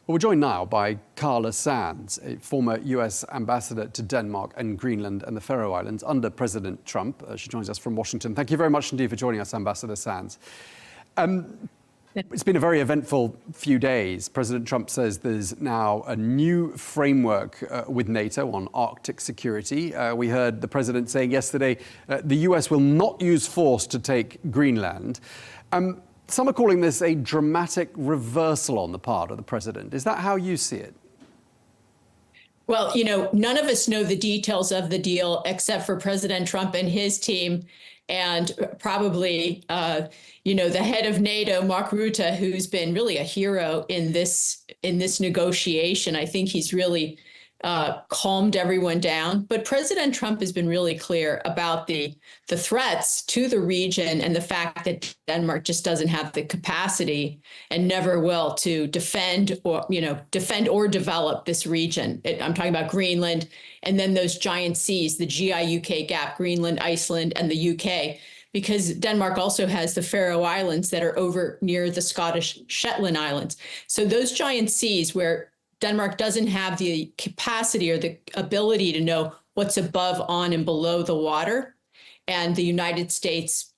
Well, we're joined now by Carla Sands, a former US ambassador to Denmark and Greenland and the Faroe Islands under President Trump. She joins us from Washington. Thank you very much indeed for joining us, Ambassador Sands. It's been a very eventful few days. President Trump says there's now a new framework with NATO on Arctic security. We heard the president saying yesterday the US will not use force to take Greenland. Some are calling this a dramatic reversal on the part of the president. Is that how you see it? Well, none of us know the details of the deal except for President Trump and his team, and probably, the head of NATO, Mark Rutte, who's been really a hero in this negotiation. I think he's really calmed everyone down. But President Trump has been really clear about the threats to the region and the fact that Denmark just doesn't have the capacity and never will to defend or develop this region. I'm talking about Greenland and then those giant seas, the GI-UK gap, Greenland, Iceland, and the UK. Because Denmark also has the Faroe Islands that are over near the Scottish Shetland Islands. So those giant seas where Denmark doesn't have the capacity or the ability to know what's above, on, and below the water. And the United States,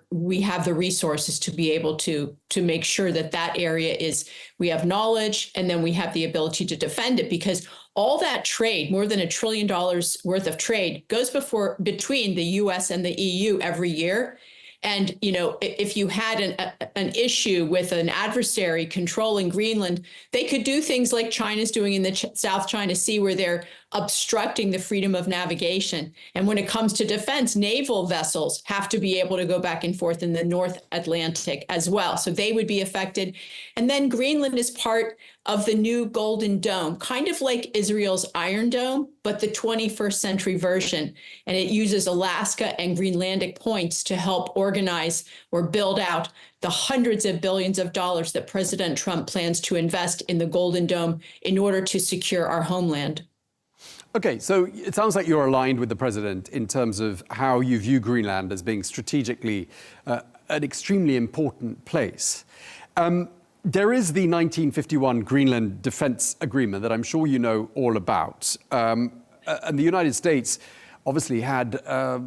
we have the resources to be able to make sure that area we have knowledge, and then we have the ability to defend it, because all that trade, more than $1 trillion worth of trade, goes between the US and the EU every year. And, if you had an issue with an adversary controlling Greenland, they could do things like China's doing in the South China Sea, where they're obstructing the freedom of navigation. And when it comes to defense, naval vessels have to be able to go back and forth in the North Atlantic as well. So they would be affected. And then Greenland is part of the new Golden Dome, kind of like Israel's Iron Dome, but the 21st century version. And it uses Alaska and Greenlandic points to help organize or build out the hundreds of billions of dollars that President Trump plans to invest in the Golden Dome in order to secure our homeland. Okay, so it sounds like you're aligned with the president in terms of how you view Greenland as being strategically an extremely important place. There is the 1951 Greenland Defense Agreement that I'm sure you know all about. And the United States obviously had, a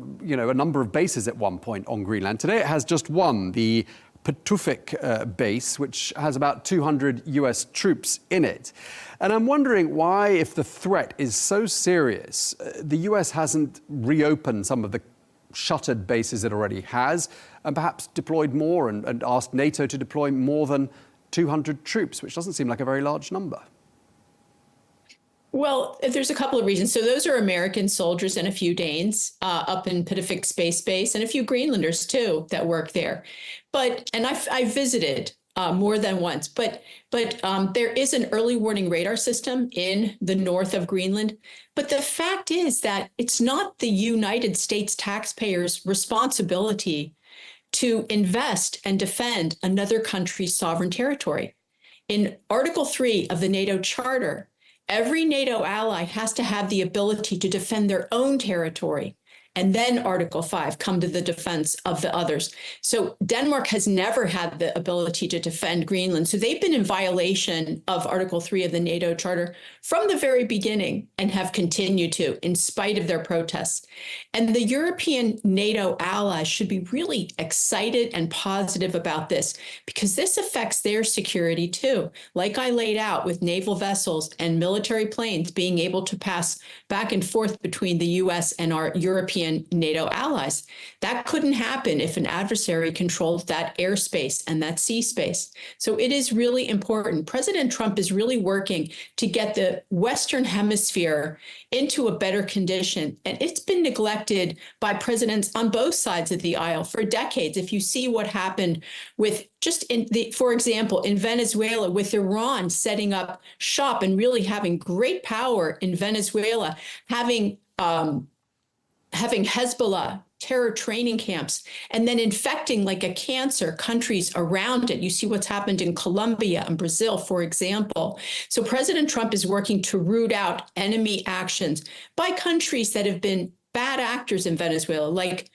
number of bases at one point on Greenland. Today it has just one, the Patuxent base, which has about 200 US troops in it. And I'm wondering why, if the threat is so serious, the US hasn't reopened some of the shuttered bases it already has, and perhaps deployed more and asked NATO to deploy more than 200 troops, which doesn't seem like a very large number. Well, there's a couple of reasons. So those are American soldiers and a few Danes up in Patuxent Space Base, and a few Greenlanders too that work there. And I visited more than once. But there is an early warning radar system in the north of Greenland. But the fact is that it's not the United States taxpayers' responsibility to invest and defend another country's sovereign territory. In Article 3 of the NATO Charter, every NATO ally has to have the ability to defend their own territory. And then Article 5, come to the defense of the others. So Denmark has never had the ability to defend Greenland. So they've been in violation of Article 3 of the NATO Charter from the very beginning, and have continued to, in spite of their protests. And the European NATO allies should be really excited and positive about this, because this affects their security too. Like I laid out, with naval vessels and military planes being able to pass back and forth between the US and our European NATO allies. That couldn't happen if an adversary controlled that airspace and that sea space. So it is really important. President Trump is really working to get the Western Hemisphere into a better condition. And it's been neglected by presidents on both sides of the aisle for decades. If you see what happened with for example, in Venezuela, with Iran setting up shop and really having great power in Venezuela, having Hezbollah terror training camps, and then infecting like a cancer countries around it. You see what's happened in Colombia and Brazil, for example. So President Trump is working to root out enemy actions by countries that have been bad actors in Venezuela, like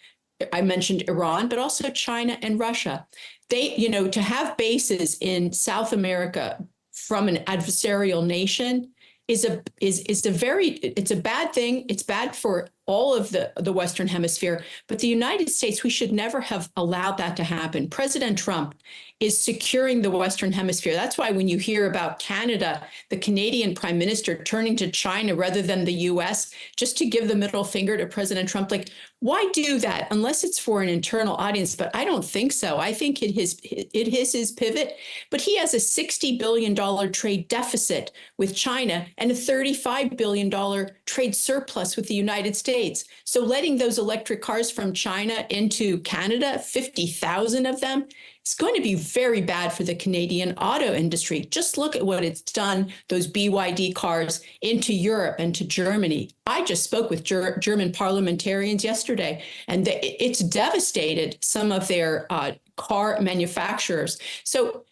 I mentioned Iran, but also China and Russia. They, to have bases in South America from an adversarial nation is it's a bad thing. It's bad for all of the Western Hemisphere. But the United States, we should never have allowed that to happen. President Trump is securing the Western Hemisphere. That's why when you hear about Canada, the Canadian Prime Minister turning to China rather than the US, just to give the middle finger to President Trump, like, why do that unless it's for an internal audience? But I don't think so. I think it is his pivot. But he has a $60 billion trade deficit with China and a $35 billion trade surplus with the United States. So letting those electric cars from China into Canada, 50,000 of them, it's going to be very bad for the Canadian auto industry. Just look at what it's done, those BYD cars into Europe and to Germany. I just spoke with German parliamentarians yesterday, and it's devastated some of their car manufacturers. So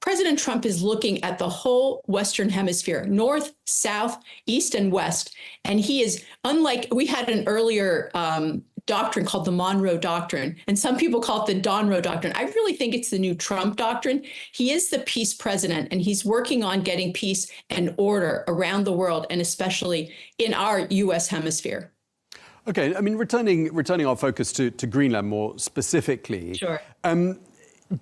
President Trump is looking at the whole Western Hemisphere, north, south, east, and west. And he is, unlike, we had an earlier doctrine called the Monroe Doctrine, and some people call it the Donroe Doctrine. I really think it's the new Trump doctrine. He is the peace president, and he's working on getting peace and order around the world, and especially in our U.S. hemisphere. Okay, I mean, returning our focus to Greenland more specifically. Sure.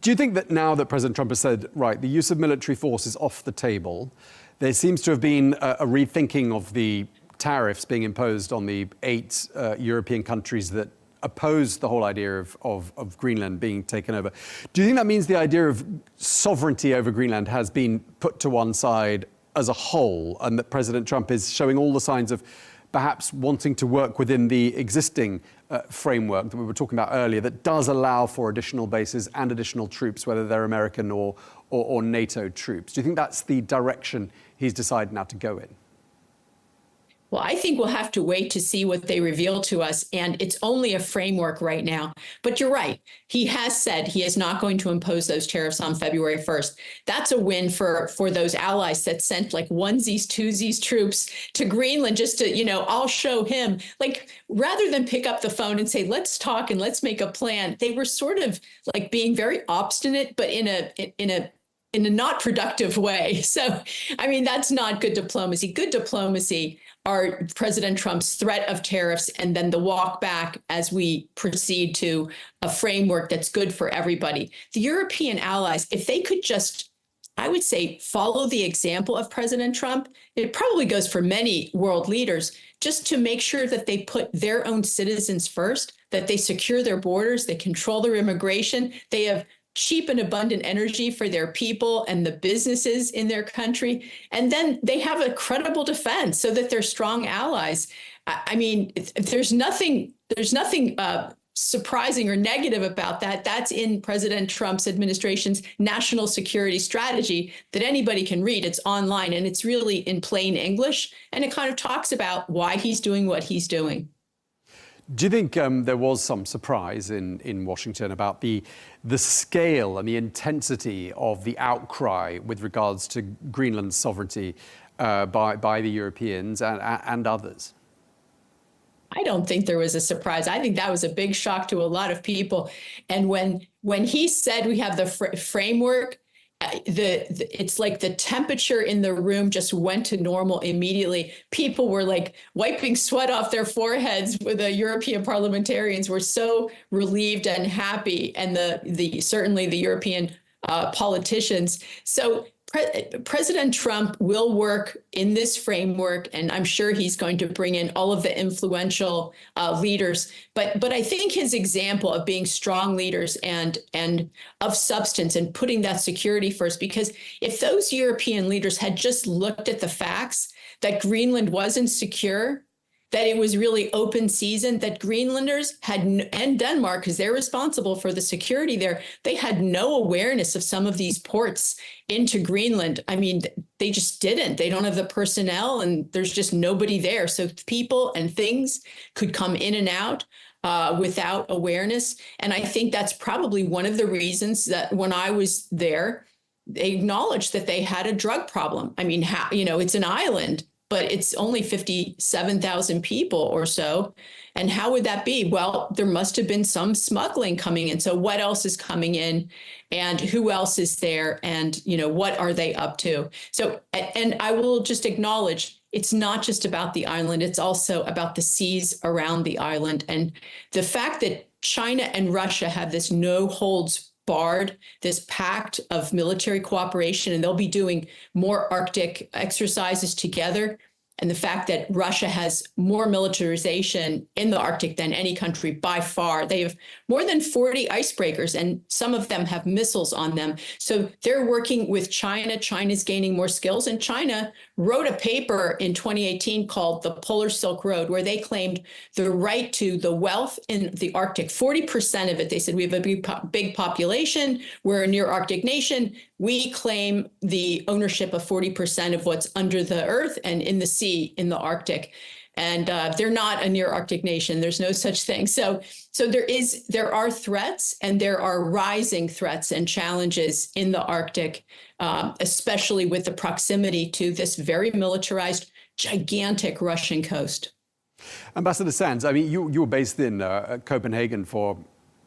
Do you think that now that President Trump has said, right, the use of military force is off the table, there seems to have been a rethinking of the tariffs being imposed on the 8 European countries that oppose the whole idea of Greenland being taken over. Do you think that means the idea of sovereignty over Greenland has been put to one side as a whole, and that President Trump is showing all the signs of perhaps wanting to work within the existing framework that we were talking about earlier that does allow for additional bases and additional troops, whether they're American or NATO troops? Do you think that's the direction he's decided now to go in? Well, I think we'll have to wait to see what they reveal to us. And it's only a framework right now. But you're right. He has said he is not going to impose those tariffs on February 1st. That's a win for those allies that sent like onesies, twosies troops to Greenland just to, I'll show him. Like, rather than pick up the phone and say, let's talk and let's make a plan, they were sort of like being very obstinate, but in a not productive way. So, I mean, that's not good diplomacy. Good diplomacy are President Trump's threat of tariffs and then the walk back as we proceed to a framework that's good for everybody. The European allies, if they could just, I would say, follow the example of President Trump, it probably goes for many world leaders, just to make sure that they put their own citizens first, that they secure their borders, they control their immigration, they have cheap and abundant energy for their people and the businesses in their country. And then they have a credible defense so that they're strong allies. I mean, there's nothing surprising or negative about that. That's in President Trump's administration's national security strategy that anybody can read. It's online and it's really in plain English. And it kind of talks about why he's doing what he's doing. Do you think there was some surprise in Washington about the scale and the intensity of the outcry with regards to Greenland's sovereignty by the Europeans and others? I don't think there was a surprise. I think that was a big shock to a lot of people. And when he said we have the framework, it's like the temperature in the room just went to normal immediately. People were like wiping sweat off their foreheads. The European parliamentarians were so relieved and happy, and certainly the European politicians. So President Trump will work in this framework, and I'm sure he's going to bring in all of the influential leaders. But I think his example of being strong leaders and of substance and putting that security first, because if those European leaders had just looked at the facts that Greenland wasn't secure, that it was really open season, that Greenlanders had, and Denmark, because they're responsible for the security there, they had no awareness of some of these ports into Greenland. I mean, they just didn't. They don't have the personnel and there's just nobody there. So people and things could come in and out without awareness. And I think that's probably one of the reasons that when I was there, they acknowledged that they had a drug problem. I mean, it's an island. but it's only 57,000 people or so. And how would that be? Well, there must have been some smuggling coming in. So what else is coming in, and who else is there, and what are they up to? So, and I will just acknowledge, it's not just about the island, it's also about the seas around the island. And the fact that China and Russia have this no holds barred, this pact of military cooperation, and they'll be doing more Arctic exercises together. And the fact that Russia has more militarization in the Arctic than any country by far. They have more than 40 icebreakers, and some of them have missiles on them. So they're working with China. China's gaining more skills. And China wrote a paper in 2018 called The Polar Silk Road, where they claimed the right to the wealth in the Arctic. 40% of it, they said, we have a big population. We're a near Arctic nation. We claim the ownership of 40% of what's under the earth and in the sea in the Arctic. And they're not a near Arctic nation. There's no such thing. So there are threats, and there are rising threats and challenges in the Arctic, especially with the proximity to this very militarized, gigantic Russian coast. Ambassador Sands, I mean, you were based in Copenhagen for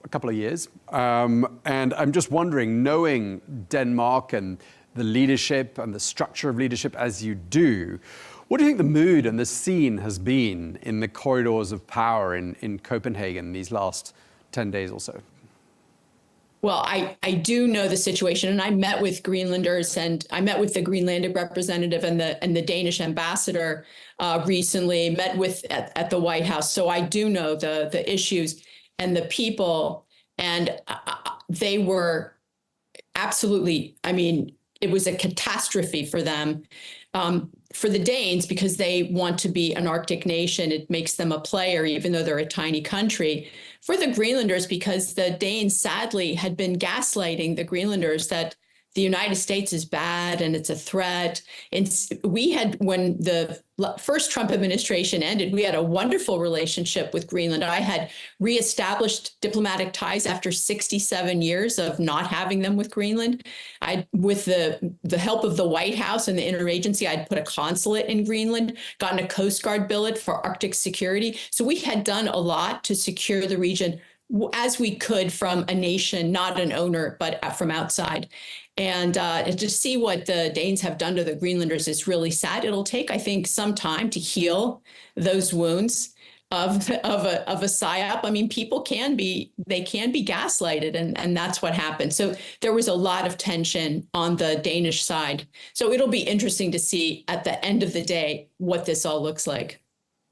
a couple of years. And I'm just wondering, knowing Denmark and the leadership and the structure of leadership as you do, what do you think the mood and the scene has been in the corridors of power in Copenhagen these last 10 days or so? Well, I do know the situation, and I met with Greenlanders, and I met with the Greenlandic representative and the Danish ambassador recently, met with at the White House. So I do know the issues and the people, and they were absolutely, I mean, it was a catastrophe for them. For the Danes, because they want to be an Arctic nation, it makes them a player, even though they're a tiny country. For the Greenlanders, because the Danes sadly had been gaslighting the Greenlanders that the United States is bad and it's a threat. And we had, when the first Trump administration ended, we had a wonderful relationship with Greenland. I had reestablished diplomatic ties after 67 years of not having them with Greenland. With the help of the White House and the interagency, I'd put a consulate in Greenland, gotten a Coast Guard billet for Arctic security. So we had done a lot to secure the region as we could from a nation, not an owner, but from outside. And to see what the Danes have done to the Greenlanders is really sad. It'll take, I think, some time to heal those wounds of a psyop. I mean, people can be gaslighted, and that's what happened. So there was a lot of tension on the Danish side. So it'll be interesting to see at the end of the day what this all looks like.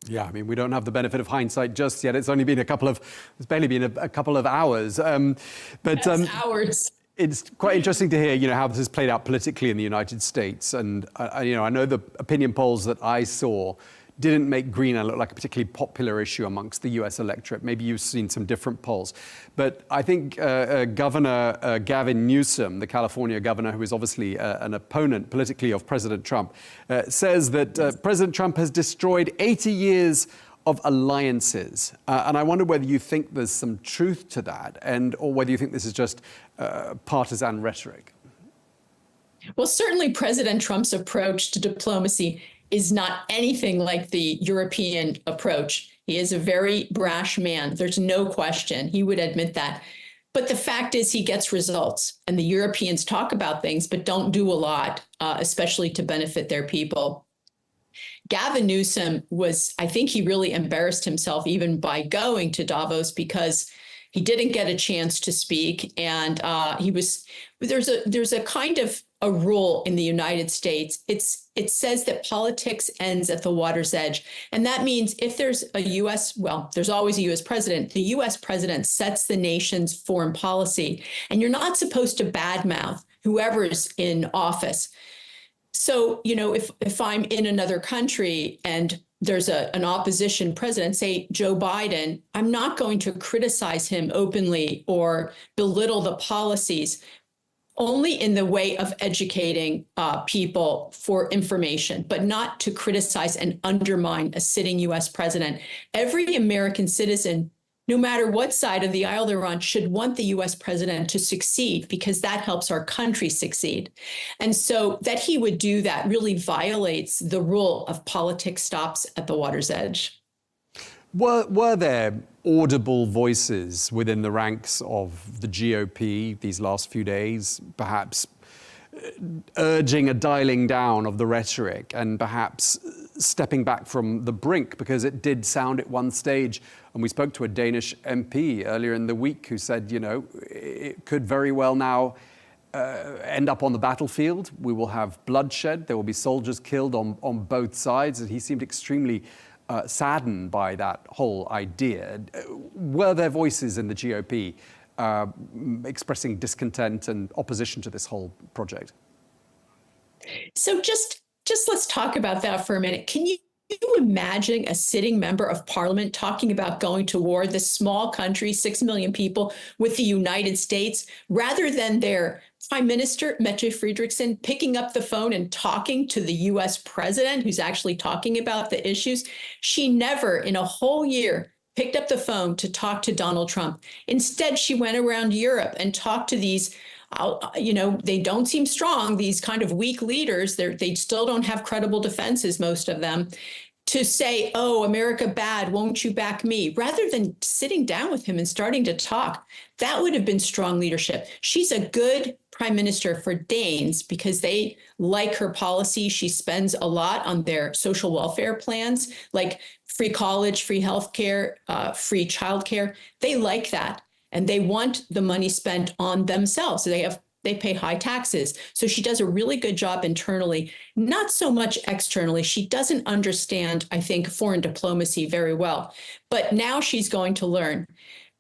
Yeah, I mean, we don't have the benefit of hindsight just yet. It's only been it's barely been a couple of hours. But hours. It's quite interesting to hear, how this has played out politically in the United States. And, I know the opinion polls that I saw didn't make Greenland look like a particularly popular issue amongst the US electorate. Maybe you've seen some different polls. But I think Governor Gavin Newsom, the California governor, who is obviously an opponent politically of President Trump, says that President Trump has destroyed 80 years of alliances. And I wonder whether you think there's some truth to that, or whether you think this is just partisan rhetoric. Well, certainly President Trump's approach to diplomacy is not anything like the European approach. He is a very brash man. There's no question. He would admit that. But the fact is he gets results, and the Europeans talk about things, but don't do a lot, especially to benefit their people. Gavin Newsom I think he really embarrassed himself even by going to Davos, because he didn't get a chance to speak. And there's a kind of a rule in the United States. It says that politics ends at the water's edge. And that means if there's there's always a US president. The US president sets the nation's foreign policy, and you're not supposed to badmouth whoever's in office. So, if I'm in another country and there's an opposition president, say Joe Biden, I'm not going to criticize him openly or belittle the policies, only in the way of educating people for information, but not to criticize and undermine a sitting US president. Every American citizen no matter what side of the aisle they're on, should want the US president to succeed because that helps our country succeed. And so that he would do that really violates the rule of politics stops at the water's edge. Were there audible voices within the ranks of the GOP these last few days, perhaps urging a dialing down of the rhetoric and perhaps stepping back from the brink? Because it did sound at one stage, and we spoke to a Danish MP earlier in the week who said, you know, it could very well now end up on the battlefield. We will have bloodshed. There will be soldiers killed on both sides. And he seemed extremely saddened by that whole idea. Were there voices in the GOP expressing discontent and opposition to this whole project? So just let's talk about that for a minute. Can you imagine a sitting member of parliament talking about going to war, this small country, 6 million people, with the United States, rather than their Prime Minister, Mette Frederiksen, picking up the phone and talking to the US president, who's actually talking about the issues? She never in a whole year picked up the phone to talk to Donald Trump. Instead, she went around Europe and talked to these, you know, they don't seem strong, these kind of weak leaders. They still don't have credible defenses, most of them, to say, oh, America bad, won't you back me? Rather than sitting down with him and starting to talk. That would have been strong leadership. She's a good prime minister for Danes because they like her policy. She spends a lot on their social welfare plans, like free college, free healthcare, free childcare. They like that. And they want the money spent on themselves. So they pay high taxes. So she does a really good job internally, not so much externally. She doesn't understand, I think, foreign diplomacy very well. But now she's going to learn.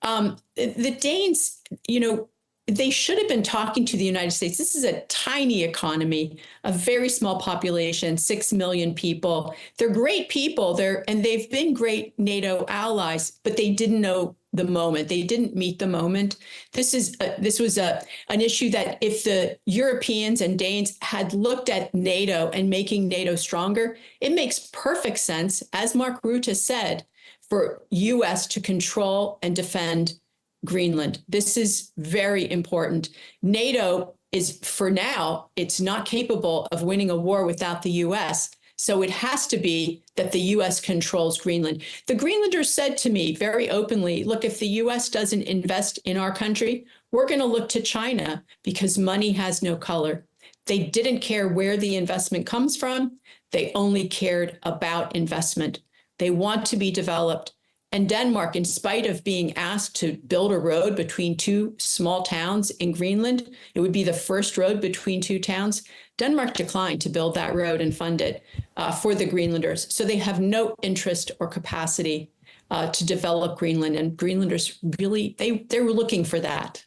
The Danes, you know, they should have been talking to the United States. This is a tiny economy, a very small population, 6 million people. They're great people, and they've been great NATO allies, but they didn't know the moment. They didn't meet the moment. This was an issue that if the Europeans and Danes had looked at NATO and making NATO stronger, it makes perfect sense, as Mark Rutte said, for US to control and defend Greenland. This is very important. NATO is, for now, it's not capable of winning a war without the US. So it has to be that the US controls Greenland. The Greenlanders said to me very openly, look, if the US doesn't invest in our country, we're going to look to China because money has no color. They didn't care where the investment comes from. They only cared about investment. They want to be developed. And Denmark, in spite of being asked to build a road between two small towns in Greenland, it would be the first road between two towns. Denmark declined to build that road and fund it for the Greenlanders. So they have no interest or capacity to develop Greenland. And Greenlanders really, they were looking for that.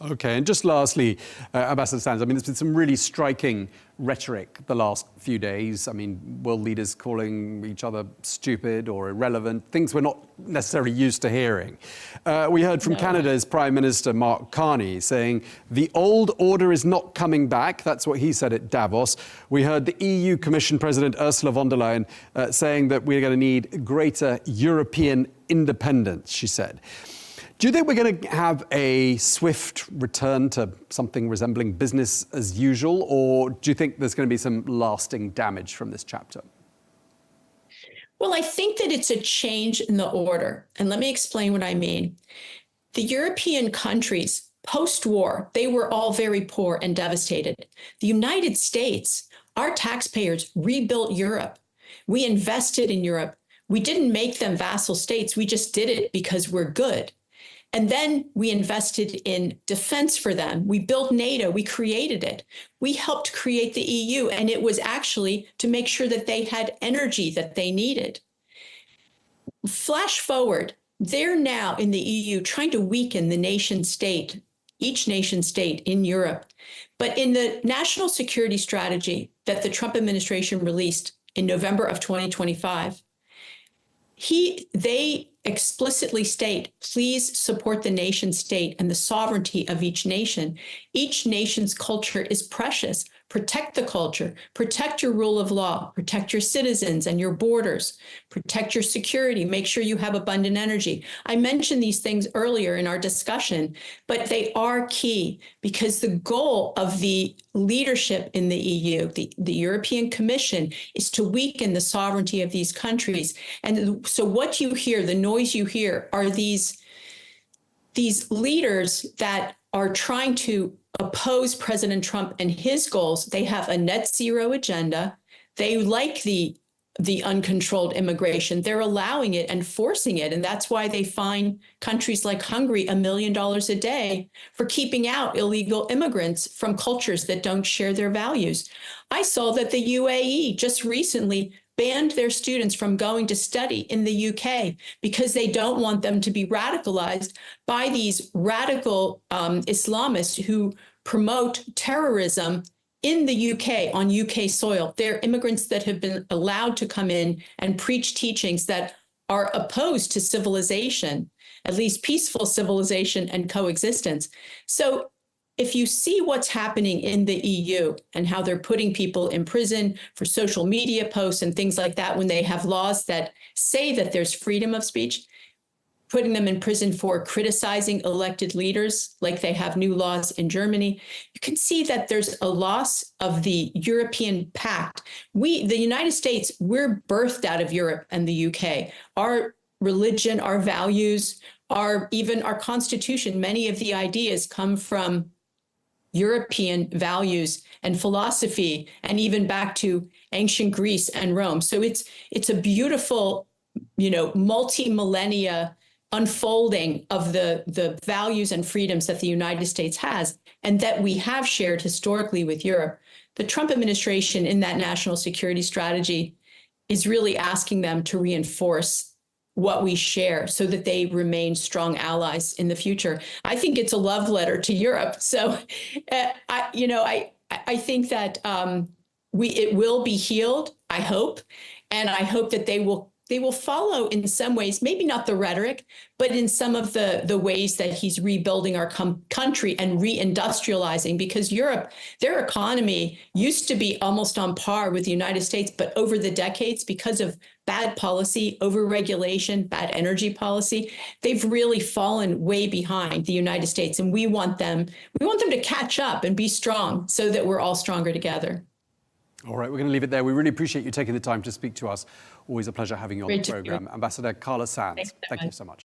Okay, and just lastly, Ambassador Sands, I mean, there's been some really striking rhetoric the last few days. I mean, world leaders calling each other stupid or irrelevant, things we're not necessarily used to hearing. We heard from Canada's Prime Minister, Mark Carney, saying the old order is not coming back. That's what he said at Davos. We heard the EU Commission President, Ursula von der Leyen, saying that we're going to need greater European independence, she said. Do you think we're going to have a swift return to something resembling business as usual, or do you think there's going to be some lasting damage from this chapter? Well, I think that it's a change in the order. And let me explain what I mean. The European countries, post-war, they were all very poor and devastated. The United States, our taxpayers rebuilt Europe. We invested in Europe. We didn't make them vassal states. We just did it because we're good. And then we invested in defense for them. We built NATO. We created it. We helped create the EU. And it was actually to make sure that they had energy that they needed. Flash forward, they're now in the EU trying to weaken the nation state, each nation state in Europe. But in the national security strategy that the Trump administration released in November of 2025, they explicitly state, please support the nation state and the sovereignty of each nation. Each nation's culture is precious. protect the culture, protect your rule of law, protect your citizens and your borders, protect your security, make sure you have abundant energy. I mentioned these things earlier in our discussion, but they are key because the goal of the leadership in the EU, the European Commission, is to weaken the sovereignty of these countries. And so what you hear, the noise you hear, are these leaders that are trying to oppose President Trump and his goals. They have a net zero agenda. They like the uncontrolled immigration. They're allowing it and forcing it. And that's why they fine countries like Hungary $1 million a day for keeping out illegal immigrants from cultures that don't share their values. I saw that the UAE just recently banned their students from going to study in the UK because they don't want them to be radicalized by these radical Islamists who promote terrorism in the UK on UK soil. They're immigrants that have been allowed to come in and preach teachings that are opposed to civilization, at least peaceful civilization and coexistence. So if you see what's happening in the EU and how they're putting people in prison for social media posts and things like that, when they have laws that say that there's freedom of speech, putting them in prison for criticizing elected leaders, like they have new laws in Germany, you can see that there's a loss of the European pact. The United States, we're birthed out of Europe and the UK. Our religion, our values, even our Constitution, many of the ideas come from European values and philosophy, and even back to ancient Greece and Rome. So it's a beautiful, multi-millennia unfolding of the values and freedoms that the United States has and that we have shared historically with Europe. The Trump administration in that national security strategy is really asking them to reinforce what we share so that they remain strong allies in the future. I think it's a love letter to Europe. So, I think that it will be healed, I hope. And I hope that they will follow in some ways, maybe not the rhetoric, but in some of the ways that he's rebuilding our country and reindustrializing, because Europe, their economy used to be almost on par with the United States, but over the decades, because of bad policy, overregulation, bad energy policy, they've really fallen way behind the United States. And we want them to catch up and be strong so that we're all stronger together. All right, we're going to leave it there. We really appreciate you taking the time to speak to us. Always a pleasure having you on the program. Ambassador Carla Sands, thank you so much.